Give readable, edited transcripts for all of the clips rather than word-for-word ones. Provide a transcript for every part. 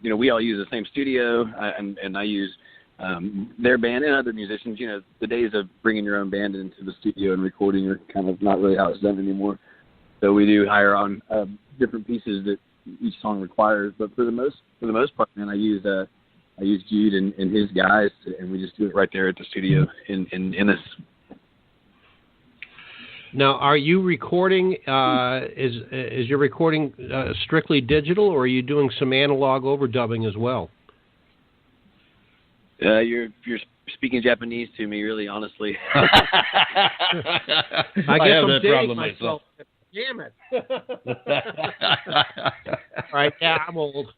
we all use the same studio, and I use their band and other musicians. The days of bringing your own band into the studio and recording are kind of not really how it's done anymore. So we do hire on different pieces that each song requires. But for the most part, man, I use Jude and his guys, and we just do it right there at the studio in Ennis. Now, are you recording? Is your recording strictly digital, or are you doing some analog overdubbing as well? You're speaking Japanese to me, really, honestly. I guess have I'm that dating problem myself. Damn it! All right, yeah, I'm old.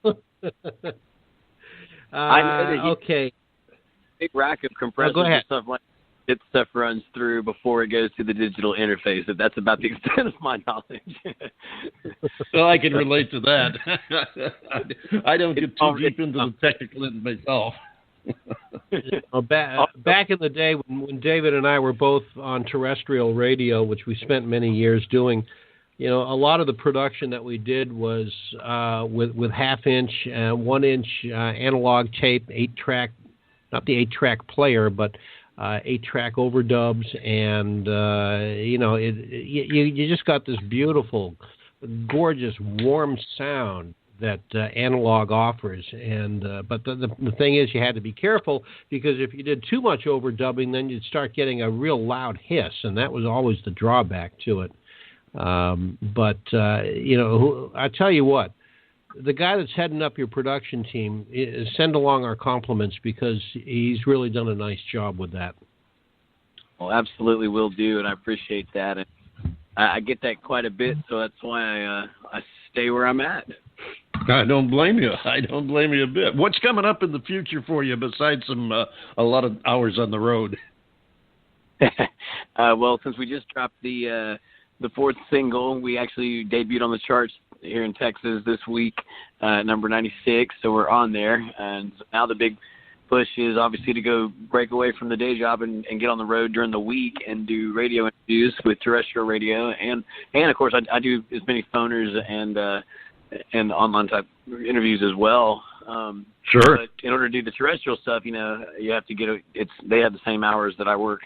Okay. Big rack of compressors and stuff like. It stuff runs through before it goes to the digital interface. That's about the extent of my knowledge. Well, I can relate to that. I don't get too deep into the technical end myself. Well, back in the day when David and I were both on terrestrial radio, which we spent many years doing, a lot of the production that we did was with half-inch, 1-inch analog tape, 8-track, not the 8-track player, but 8-track overdubs, and you just got this beautiful, gorgeous, warm sound that analog offers. And but the thing is, you had to be careful, because if you did too much overdubbing, then you'd start getting a real loud hiss, and that was always the drawback to it. But I tell you what. The guy that's heading up your production team, send along our compliments, because he's really done a nice job with that. Well, absolutely will do, and I appreciate that. And I get that quite a bit, so that's why I stay where I'm at. I don't blame you. I don't blame you a bit. What's coming up in the future for you besides a lot of hours on the road? Well, since we just dropped the fourth single, we actually debuted on the charts here in Texas this week, number 96, so we're on there. And now the big push is obviously to go break away from the day job and get on the road during the week and do radio interviews with terrestrial radio, and of course I do as many phoners and online type interviews as well. Sure. But in order to do the terrestrial stuff, you have to they have the same hours that I work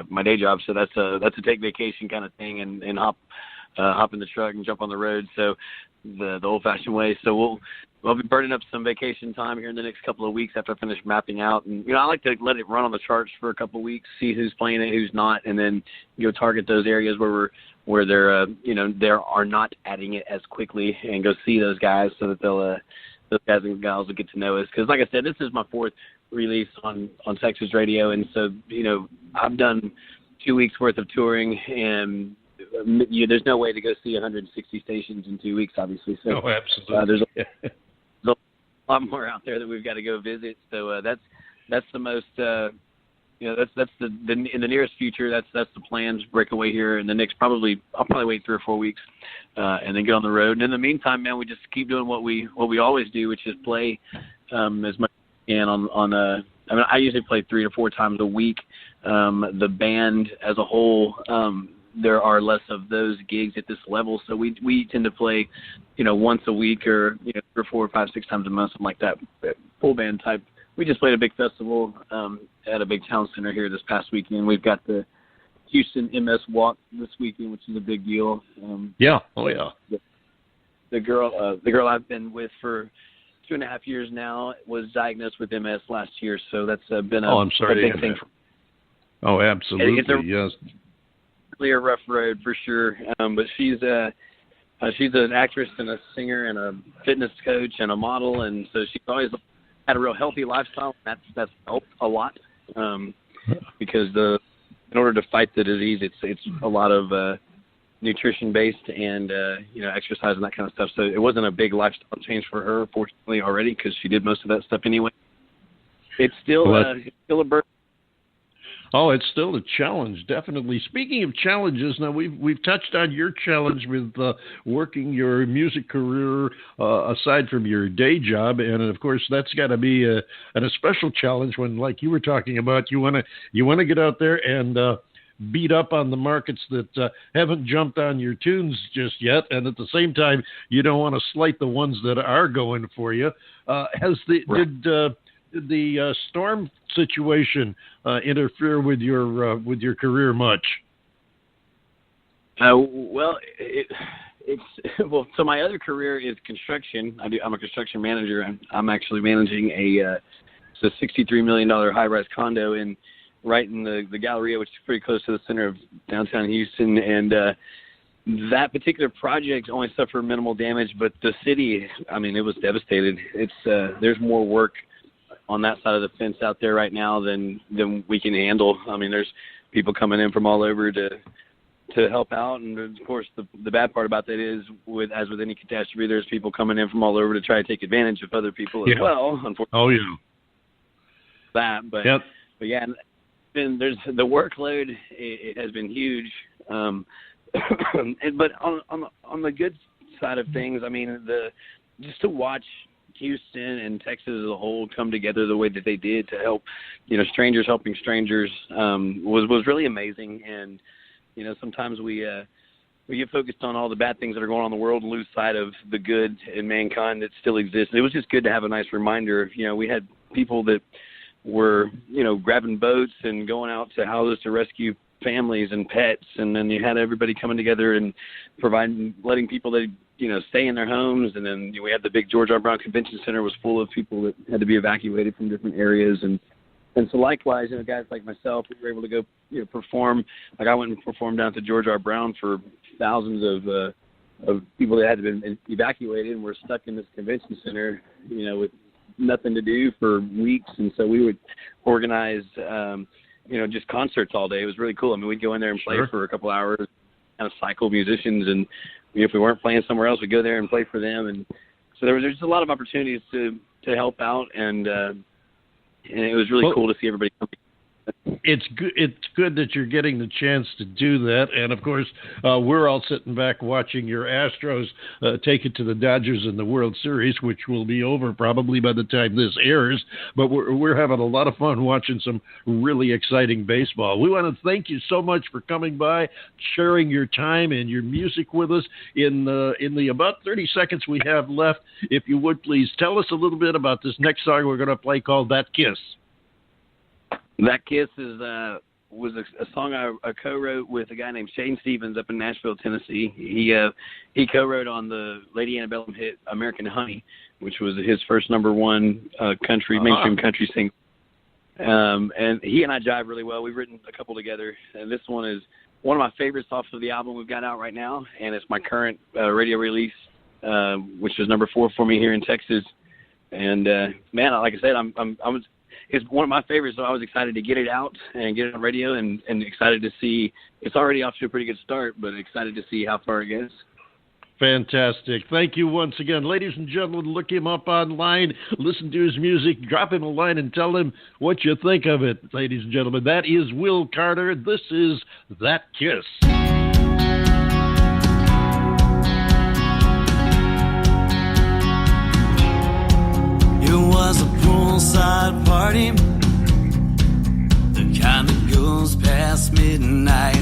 my day job, so that's a take vacation kind of thing, and hop in the truck and jump on the road. So the old-fashioned way. So we'll be burning up some vacation time here in the next couple of weeks after I finish mapping out. And I like to let it run on the charts for a couple of weeks, see who's playing it, who's not, and then target those areas where they're they are not adding it as quickly, and go see those guys so that those guys and gals will get to know us. Because like I said, this is my fourth release on Texas radio, and so I've done 2 weeks worth of touring, and there's no way to go see 160 stations in 2 weeks, obviously. So absolutely. There's a lot more out there that we've got to go visit. So that's the most that's the in the nearest future. That's the plan, to break away here in the next I'll probably wait 3 or 4 weeks, and then get on the road. And in the meantime, man, we just keep doing what we always do, which is play as much as we can on I usually play 3 to 4 times a week. The band as a whole, there are less of those gigs at this level, so we tend to play, once a week, or 3 or 4 or 5, 6 times a month, something like that, full band type. We just played a big festival at a big town center here this past weekend. We've got the Houston MS Walk this weekend, which is a big deal. Yeah. Oh yeah. The girl I've been with for 2.5 years now was diagnosed with MS last year, so that's been a big thing. Oh, absolutely. Yes. Really a rough road for sure, but she's an actress and a singer and a fitness coach and a model, and so she's always had a real healthy lifestyle. That's helped a lot, because in order to fight the disease, it's a lot of nutrition based and exercise and that kind of stuff. So it wasn't a big lifestyle change for her, fortunately, already, because she did most of that stuff anyway. It's still a burden. Oh, it's still a challenge, definitely. Speaking of challenges, now we've touched on your challenge with working your music career aside from your day job, and of course that's got to be a special challenge when, like you were talking about, you want to get out there and beat up on the markets that haven't jumped on your tunes just yet, and at the same time, you don't want to slight the ones that are going for you. Did the storm situation interfere with your career much? So my other career is construction. I'm a construction manager. I'm actually managing it's a $63 million high-rise condo right in the Galleria, which is pretty close to the center of downtown Houston. And that particular project only suffered minimal damage, but the city, it was devastated. There's more work on that side of the fence out there right now than we can handle. There's people coming in from all over to help out, and of course the bad part about that is, as with any catastrophe, there's people coming in from all over to try to take advantage of other people as well. Unfortunately, but yeah, there's the workload. It has been huge, but on the good side of things, just to watch Houston and Texas as a whole come together the way that they did to help, strangers helping strangers, was really amazing. And sometimes we get focused on all the bad things that are going on in the world and lose sight of the good in mankind that still exists. It was just good to have a nice reminder. We had people that were, grabbing boats and going out to houses to rescue families and pets, and then you had everybody coming together and letting people that stay in their homes. And then we had the big George R. Brown Convention Center was full of people that had to be evacuated from different areas, and so likewise, guys like myself, we were able to go perform. Like I went and performed down at the George R. Brown for thousands of people that had been evacuated and were stuck in this convention center, with nothing to do for weeks. And so we would organize, just concerts all day. It was really cool. We'd go in there and play for a couple hours, kind of cycle musicians, and if we weren't playing somewhere else, we'd go there and play for them. And so there's just a lot of opportunities to help out, and it was really cool to see everybody come. It's good that you're getting the chance to do that. And, of course, we're all sitting back watching your Astros take it to the Dodgers in the World Series, which will be over probably by the time this airs. But we're having a lot of fun watching some really exciting baseball. We want to thank you so much for coming by, sharing your time and your music with us. In the about 30 seconds we have left, if you would please tell us a little bit about this next song we're going to play called That Kiss. That Kiss was a song I co-wrote with a guy named Shane Stevens up in Nashville, Tennessee. He co-wrote on the Lady Antebellum hit American Honey, which was his first number one mainstream country single. And he and I jive really well. We've written a couple together, and this one is one of my favorites off of the album we've got out right now, and it's my current radio release, which is number 4 for me here in Texas. And man, like I said, it's one of my favorites, so I was excited to get it out and get it on radio, and excited to see. It's already off to a pretty good start, but excited to see how far it goes. Fantastic. Thank you once again. Ladies and gentlemen, look him up online, listen to his music, drop him a line and tell him what you think of it. Ladies and gentlemen, that is Will Carter. This is That Kiss. It was a poolside party, the kind that goes past midnight.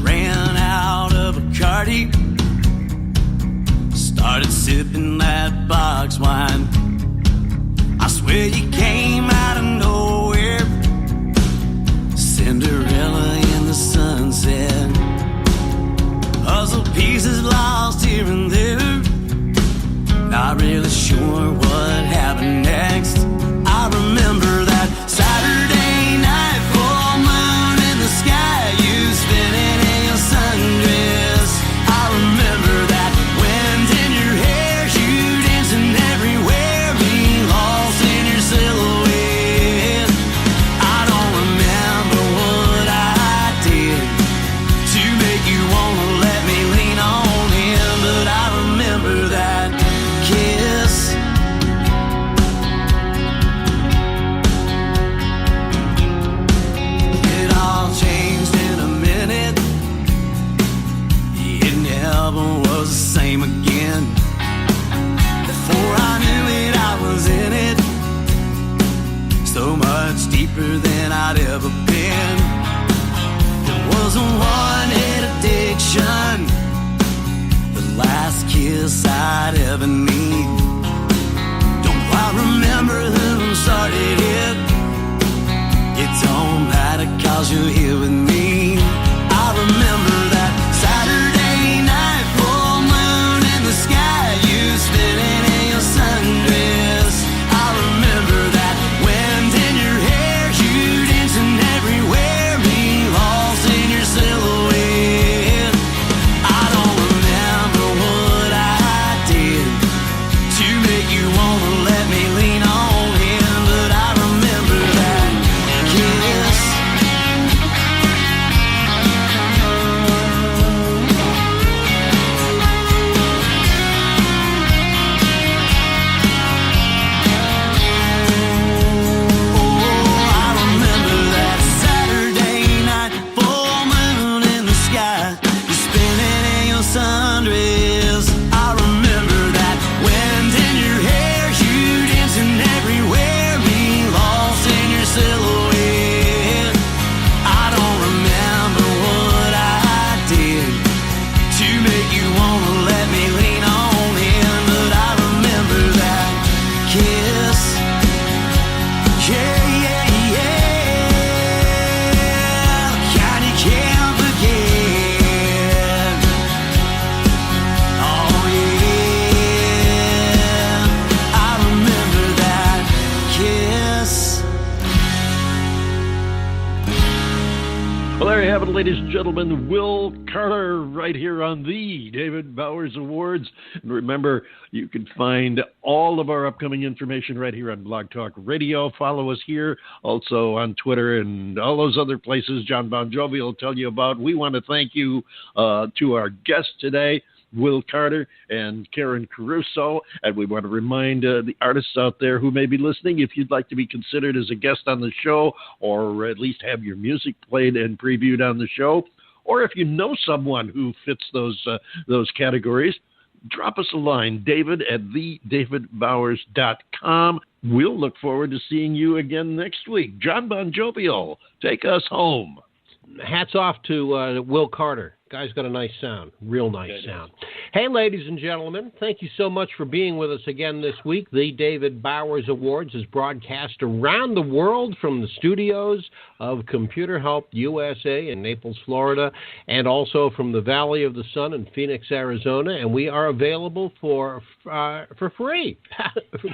Ran out of a Bacardi, started sipping that box wine. I swear you came out of nowhere, Cinderella in the sunset. Puzzle pieces lost here and there, not really sure what happened next. I remember that Saturday night, full moon in the sky, you spinning in your sundress. I remember that wind in your hair, you dancing everywhere, being lost in your silhouette. I don't remember what I did to make you wanna let me lean on in, but I remember that kiss. It all changed in a minute. It never was the same again. Before I knew it, I was in it, so much deeper than I'd ever been. was a one-hit addiction, the last kiss I'd ever need. Don't quite remember who started it. It don't matter 'cause you're here with me. I remember that Saturday night, full moon in the sky, you spinning in your sundress. I remember that wind in your hair, you dancing everywhere, me lost in your silhouette. I don't remember what I did to make you wanna let me lean on in, but I remember that kiss. Sundress. I remember that wind in your hair, you dancing everywhere, me lost in your silhouette. I don't remember what I did to make you wanna let me lean on in, but I remember that kiss. Yeah, yeah, yeah, kind you can't forget. Well, there you have it, ladies and gentlemen. Will Carter right here on the David Bowers Awards. And remember, you can find all of our upcoming information right here on Blog Talk Radio. Follow us here, also on Twitter and all those other places John Bon Jovi will tell you about. We want to thank you to our guests today, Will Carter and Karen Caruso. And we want to remind the artists out there who may be listening, if you'd like to be considered as a guest on the show, or at least have your music played and previewed on the show, or if you know someone who fits those categories, drop us a line, David at TheDavidBowers.com. We'll look forward to seeing you again next week. John Bon Jovial, take us home. Hats off to Will Carter. Guy's got a nice sound, real nice sound. Hey, ladies and gentlemen, thank you so much for being with us again this week. The David Bowers Awards is broadcast around the world from the studios of Computer Help USA in Naples, Florida, and also from the Valley of the Sun in Phoenix, Arizona. And we are available for free.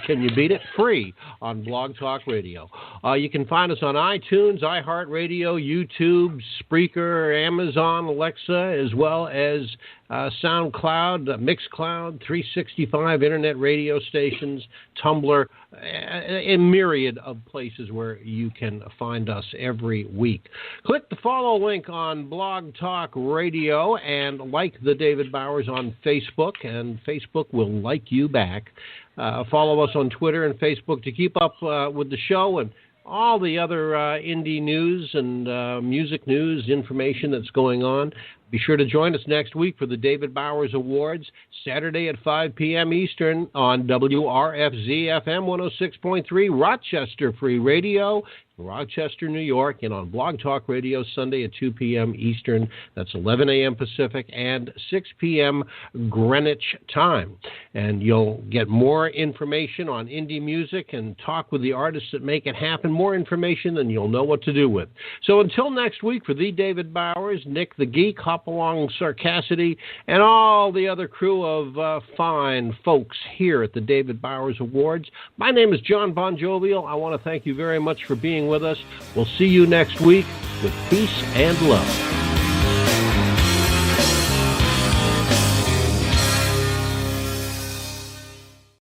Can you beat it? Free on Blog Talk Radio. You can find us on iTunes, iHeartRadio, YouTube, Spreaker, Amazon, Alexa, as well as SoundCloud, Mixcloud, 365 internet radio stations, Tumblr, a myriad of places where you can find us every week. Click the follow link on Blog Talk Radio and like the David Bowers on Facebook, and Facebook will like you back. Follow us on Twitter and Facebook to keep up with the show and all the other indie news and music news information that's going on. Be sure to join us next week for the David Bowers Awards, Saturday at 5 p.m. Eastern on WRFZ-FM 106.3, Rochester Free Radio, Rochester, New York, and on Blog Talk Radio Sunday at 2 p.m. Eastern. That's 11 a.m. Pacific and 6 p.m. Greenwich time. And you'll get more information on indie music and talk with the artists that make it happen, more information than you'll know what to do with. So until next week, for the David Bowers, Nick the Geek, Hopalong Sarcassity, and all the other crew of fine folks here at the David Bowers Awards, my name is John Bon Jovial. I want to thank you very much for being with us. We'll see you next week with peace and love.